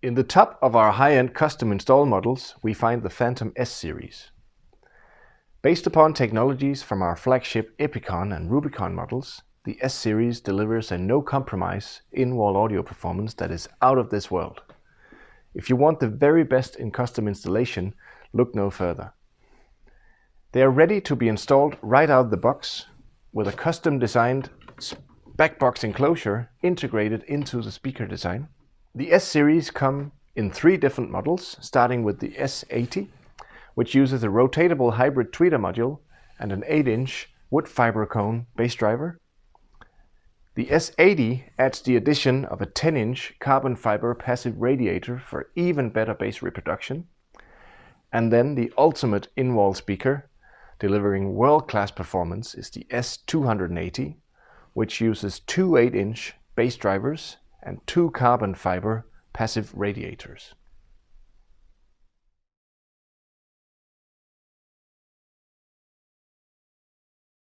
In the top of our high-end custom install models, we find the Phantom S series. Based upon technologies from our flagship Epicon and Rubicon models, the S series delivers a no-compromise in-wall audio performance that is out of this world. If you want the very best in custom installation, look no further. They are ready to be installed right out of the box with a custom-designed backbox enclosure integrated into the speaker design. The S series come in 3 different models, starting with the S80, which uses a rotatable hybrid tweeter module and an 8-inch wood fiber cone bass driver. The S80 adds the addition of a 10-inch carbon fiber passive radiator for even better bass reproduction. And then the ultimate in-wall speaker, delivering world-class performance, is the S280, which uses 2 8-inch bass drivers and 2 carbon fiber passive radiators.